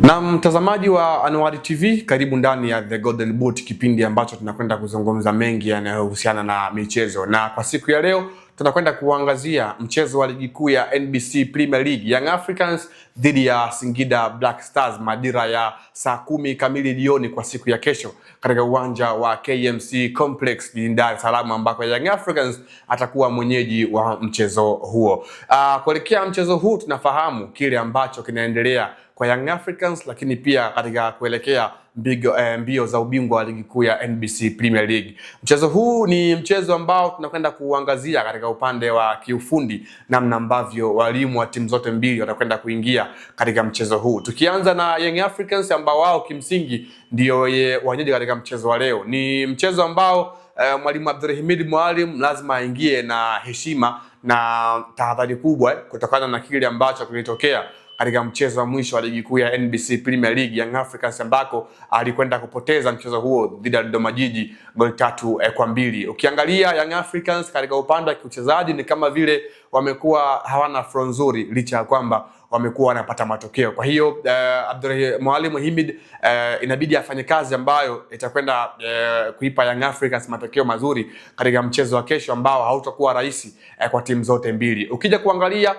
Na mtazamaji wa Anuari TV, karibu ndani ya The Golden Boot, kipindi ambacho tunakwenda kuzungumza mengi yanayohusiana na michezo. Na kwa siku ya leo tunakwenda kuangazia mchezo wa ligi kuu ya NBC Premier League, Young Africans dhidi ya Singida Black Stars, majira ya saa 10 kamili jioni kwa siku ya kesho katika uwanja wa KMC Complex jijini Dar es Salaam, ambako Young Africans atakuwa mwenyeji wa mchezo huo. Kuelekea mchezo huu tunafahamu kile ambacho kinaendelea kwa Young Africans, lakini pia katika kuelekea mbio za ubingwa wa ligi kuu ya NBC Premier League. Mchezo huu ni mchezo ambao tunakwenda kuangazia katika upande wa kiufundi, namna ambavyo walimu wa timu zote mbili watakwenda kuingia katika mchezo huu. Tukianza na Young Africans ambao wao kimsingi ndio wenyeji katika mchezo wa leo. Ni mchezo ambao mwalimu Abdulhamid Mwalim lazima aingie na heshima na tahadhari kubwa kutokana na kile ambacho kilitokea katika mchezo wa mwisho wa ligi kuu ya NBC Premier League, Young Africans ambako alikwenda kupoteza mchezo huo dhidi ya Dodoma Jiji goli 3-2. Ukiangalia Young Africans katika upande wa kiuchezaji ni kama vile wamekuwa hawana flow nzuri, licha ya kwamba wamekuwa wanapata matokeo. Kwa hiyo Mwalimu Himid inabidi afanye kazi ambayo itakwenda kuipa Young Africans matokeo mazuri katika mchezo wa kesho ambao hautakuwa rahisi kwa timu zote mbili. Ukija kuangalia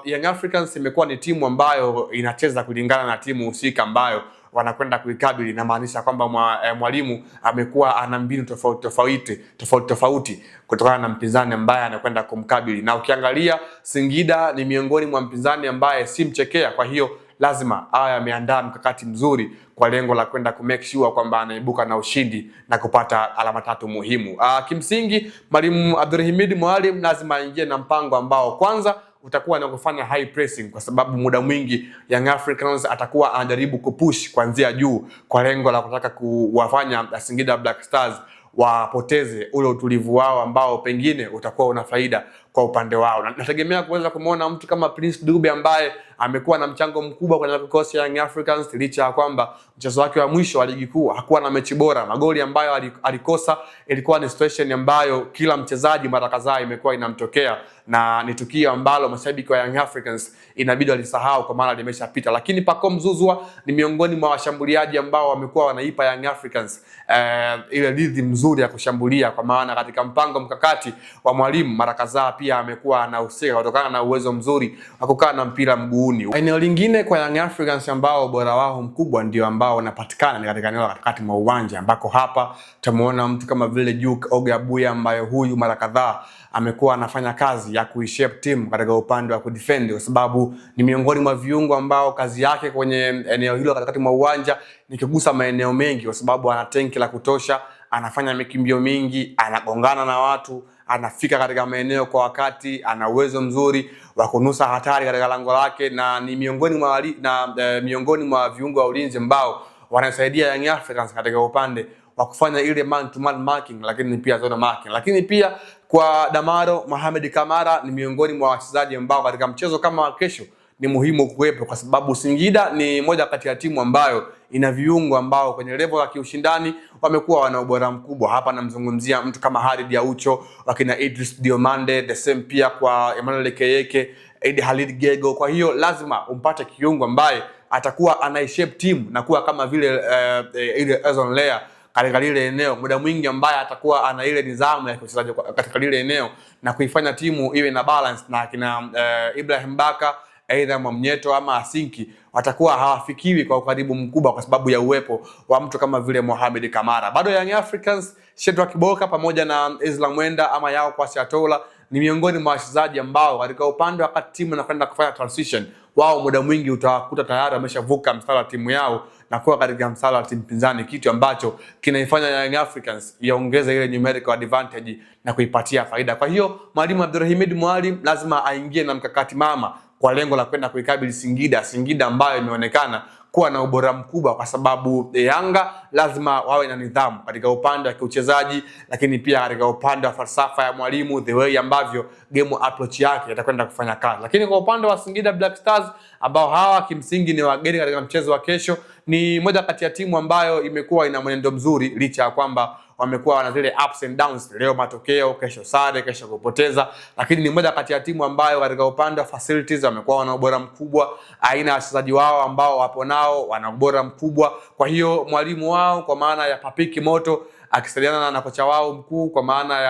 Young Africans imekuwa ni timu ambayo inacheza kulingana na timu husika ambayo wanakwenda kuikabili. Inamaanisha kwamba mwalimu amekuwa ana mbinu tofauti kutokana na mpinzani ambaye anakwenda kumkabili. Na ukiangalia Singida ni miongoni mwa mpinzani ambaye si mchekea, kwa hiyo lazima awe ameandaa mkakati mzuri kwa lengo la kwenda ku make sure kwamba anaibuka na ushindi na kupata alama 3 muhimu. Kimsingi mwalimu Abdulhamid Mwalim lazima aingie na mpango ambao kwanza utakuwa na kufanya high pressing, kwa sababu muda mwingi Young Africans atakuwa anajaribu kupush kuanzia juu kwa lengo la kutaka kuwafanya Singida Black Stars wapoteze ule utulivu wao ambao pengine utakuwa una faida kwa upande wao. Nategemea kuweza kumuona mtu kama Prince Dube ambaye amekuwa na mchango mkubwa kwenye kikosi cha Young Africans, licha ya kwamba mchezo wake wa mwisho wa ligi kuu hakuwa na mechi bora. Magoli ambayo alikosa ilikuwa ni situation ambayo kila mchezaji mara kadhaa imekuwa inamtokea, na ni tukio ambalo mashabiki wa Young Africans inabidi walisahau kwa maana limeshapita. Lakini Pacome Zouzoua ni miongoni mwa washambuliaji ambao wamekuwa wanaipa Young Africans ile rhythm nzuri ya kushambulia, kwa maana katika mpango mkakati wa mwalimu mara kadhaa pia amekuwa anahusika kutokana na uwezo mzuri wa kukaa na mpira mguuni. Eneo lingine kwa Young Africans ambao bora wao mkubwa ndio ambao wanapatikana katika eneo la katikati mwa uwanja, ambako hapa tutamuona mtu kama vile Duke Ogabuya ambaye huyu mara kadhaa amekuwa anafanya kazi ya kuishape team katika upande wa kudefend, kwa sababu ni miongoni mwa viungo ambao kazi yake kwenye eneo hilo katikati mwa uwanja ni kugusa maeneo mengi, kwa sababu ana tenki la kutosha, anafanya mikimbio mingi, anagongana na watu, anafika katika maeneo kwa wakati, ana uwezo mzuri wa kunusa hatari katika lango lake, na ni miongoni mwa viungo wa ulinzi ambao wanasaidia Young Africans katika upande wa kufanya ile man to man marking, lakini pia zone marking. Lakini pia kwa Damaro Mohamed Kamara ni miongoni mwa wachezaji ambao katika mchezo kama kesho ni muhimu kuwepo, kwa sababu Singida ni moja kati ya timu ambayo ina viungo ambao kwenye level ya kiushindani wamekuwa wana ubora mkubwa. Hapa namzungumzia mtu kama Halid Aucho, wakina Idris Diomande, the same pia kwa Emmanuel Keyeke, Eddie Halid Gego. Kwa hiyo lazima umpate kiungo ambaye atakuwa anaishape team na kuwa kama vile ile Ezon Layer katika lile eneo, muda mwingi ambaye atakuwa ana ile nidhamu ya kucheza katika lile eneo na kuifanya timu iwe na balance, na kina Ibrahim Baka, aidha Mwamnyeto ama Asinki watakuwa hawafikiwi kwa ukaribu mkubwa kwa sababu ya uwepo wa mtu kama vile Mohamed Kamara. Bado Young Africans, Shedrack Boka pamoja na Islam Mwenda ama Yao kwa Siatola ni miongoni mwa wachezaji ambao katika upande wa kati timu inakwenda kufanya transition, wao muda mwingi utawakuta tayari wameshavuka mstari wa timu yao na kuwa katika mstari wa timu pinzani, kitu ambacho kinaifanya Young Africans iongeze ile numerical advantage na kuipatia faida. Kwa hiyo mwalimu Abdulhamid Mwalim lazima aingie na mkakati mama kwa lengo la kwenda kuikabili Singida ambayo imeonekana kuwa na ubora mkubwa, kwa sababu Yanga lazima wawe na nidhamu katika upande wa kiuchezaji, lakini pia katika upande wa falsafa ya mwalimu, the way ambavyo game approach yake itakwenda kufanya kazi. Lakini kwa upande wa Singida Black Stars ambao hawa kimsingi ni wageni katika mchezo wa kesho, ni moja kati ya timu ambayo imekuwa ina mwenendo mzuri, licha ya kwamba wamekuwa wana zile ups and downs, leo matokeo, kesho sare, kesho kupoteza, lakini ni moja kati ya timu ambayo katika upande wa facilities wamekuwa wana ubora mkubwa. Aina ya wachezaji wao ambao wapo nao wana ubora mkubwa. Kwa hiyo mwalimu wao kwa maana ya Papiki Kimoto akisaidiana na kocha wao mkuu kwa maana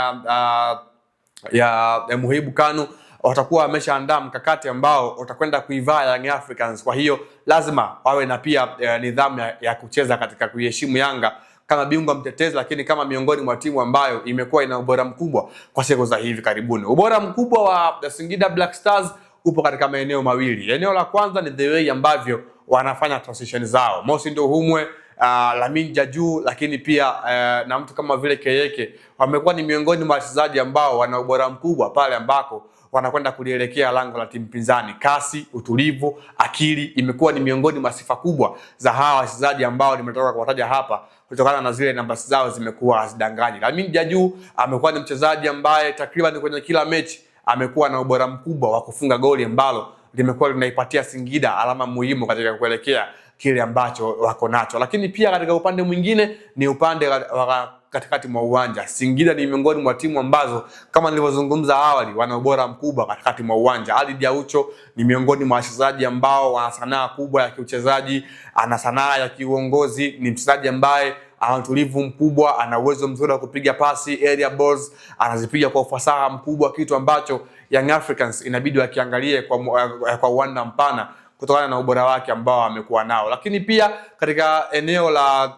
ya Muhibu Kanu watakuwa wameshaandaa mkakati ambao utakwenda kuivaa Young Africans. Kwa hiyo lazima wawe na pia nidhamu ya kucheza katika kuiheshimu Yanga kama bingwa mtetezi, lakini kama miongoni mwa timu ambayo imekuwa ina ubora mkubwa kwa siku za hivi karibuni. Ubora mkubwa wa Singida Black Stars upo katika maeneo mawili. Eneo la kwanza ni the way ambavyo wanafanya transition zao. Mosi Ndohumwe, Lamin Jaju, lakini pia na mtu kama vile Keyeke wamekuwa ni miongoni mwa wachezaji ambao wana ubora mkubwa pale ambako wanakwenda kulielekea lango la timu pinzani. Kasi, utulivu, akili imekuwa ni miongoni mwa sifa kubwa za hawa wachezaji ambao nimetoka kuwataja hapa, kutokana na zile namba zao zimekuwa hazidanganyi. Lamin Jaju amekuwa ni mchezaji ambaye takriban kwenye kila mechi amekuwa na ubora mkubwa wa kufunga goli ambalo limekuwa linaipatia Singida alama muhimu katika kuelekea kile ambacho wako nacho. Lakini pia katika upande mwingine ni upande wa katikati mwa uwanja. Singida ni miongoni mwa timu ambazo kama nilivyozungumza awali wana ubora mkubwa katikati mwa uwanja. Ali Diaucho ni miongoni mwa wachezaji ambao wana sanaa kubwa ya kiuchezaji, ana sanaa ya kiuongozi, ni mchezaji ambaye ana utulivu mkubwa, ana uwezo mzuri wa kupiga pasi, area balls anazipiga kwa ufasaha mkubwa, kitu ambacho Young Africans inabidi wakiangalie kwa uwanda mpana kutokana na ubora wake ambao amekuwa nao. Lakini pia katika eneo la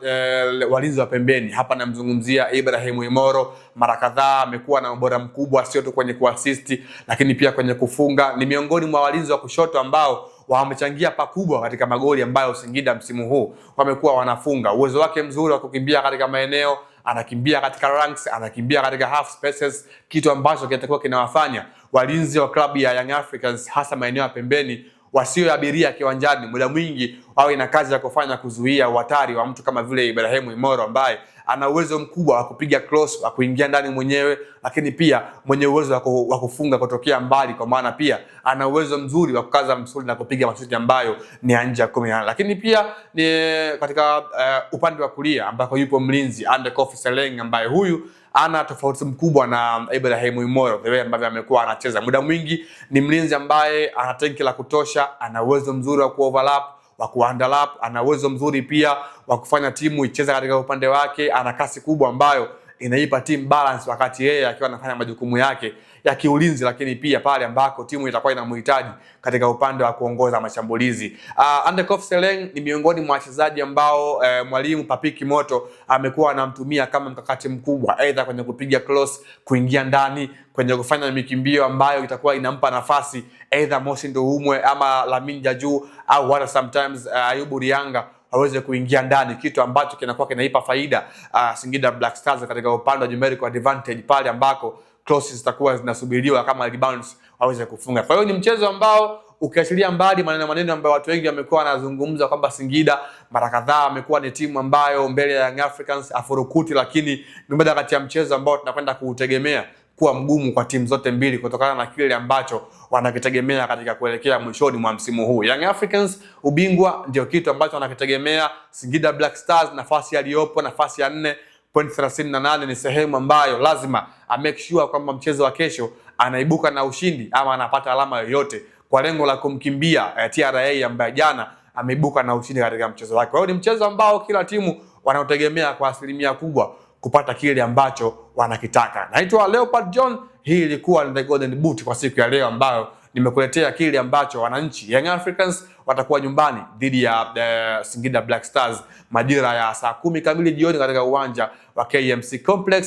walinzi wa pembeni, hapa namzungumzia Ibrahim Imoro. Mara kadhaa amekuwa na ubora mkubwa, sio tu kwenye kuassist lakini pia kwenye kufunga. Ni miongoni mwa walinzi wa kushoto ambao wamechangia pakubwa katika magoli ambayo Singida msimu huu wamekuwa wanafunga. Uwezo wake mzuri wa kukimbia katika maeneo, anakimbia katika ranks, anakimbia katika half spaces, kitu ambacho kitakuwa kinawafanya walinzi wa klabu ya Young Africans hasa maeneo ya pembeni wasio abiria kiwanjani muda mwingi wawe na kazi ya kufanya kuzuia uhatari wa mtu kama vile Ibrahim Imoro ambaye ana uwezo mkubwa wa kupiga cross, wa kuingia ndani mwenyewe, lakini pia mwenye uwezo wa kufunga kutokea mbali, kwa maana pia ana uwezo mzuri wa kukaza msuli na kupiga mashuti ambayo ni nje ya 18. Lakini pia ni katika upande wa kulia ambako yupo mlinzi Ande Kofi Seleng ambaye huyu ana tofauti mkubwa na Ibrahim Imoro. The way ambavyo amekuwa anacheza muda mwingi, ni mlinzi ambaye ana tenki la kutosha, ana uwezo mzuri wa kuoverlap, wa kuunderlap, ana uwezo mzuri pia wa kufanya timu icheze katika upande wake, ana kasi kubwa ambayo inaipa team balance wakati yeye akiwa anafanya majukumu yake ya kiulinzi, lakini pia pale ambako timu itakuwa inamhitaji katika upande wa kuongoza mashambulizi. Ande Kofi Seleng ni miongoni mwa wachezaji ambao mwalimu Papiki Kimoto amekuwa anamtumia kama mkakati mkubwa, aidha kwenye kupiga cross, kuingia ndani, kwenye kufanya mikimbio ambayo itakuwa inampa nafasi aidha Mosi Ndohumwe ama Lamin Jaju au hata sometimes Ayubu Rianga waweze kuingia ndani, kitu ambacho kinakuwa kinaipa faida Singida Black Stars katika upande wa numerical advantage pale ambako crosses zitakuwa zinasubiriwa kama rebounds waweze kufunga. Kwa hiyo ni mchezo ambao ukiachilia mbali maneno ambayo watu wengi wamekuwa wanazungumza kwamba Singida mara kadhaa amekuwa ni timu ambayo mbele ya Young Africans afurukuti, lakini ni moja kati ya mchezo ambao tunakwenda kuutegemea kuwa mgumu kwa timu zote mbili kutokana na kile ambacho wanakitegemea katika kuelekea mwishoni mwa msimu huu. Young Africans ubingwa ndio kitu ambacho wanakitegemea. Singida Black Stars nafasi aliyopo, nafasi ya 4, point 38 ni sehemu ambayo lazima make sure kwamba mchezo wa kesho anaibuka na ushindi ama anapata alama yoyote kwa lengo la kumkimbia TRA ambaye jana ameibuka na ushindi katika mchezo wake. Kwa hiyo ni mchezo ambao kila timu wanaotegemea kwa asilimia kubwa kupata kile ambacho wanakitaka. Naitwa Leopard John, hii ilikuwa ni The Golden Boot kwa siku ya leo ambayo nimekuletea kile ambacho wananchi Young Africans watakuwa nyumbani dhidi ya Singida Black Stars majira ya saa 10 kamili jioni katika uwanja wa KMC Complex.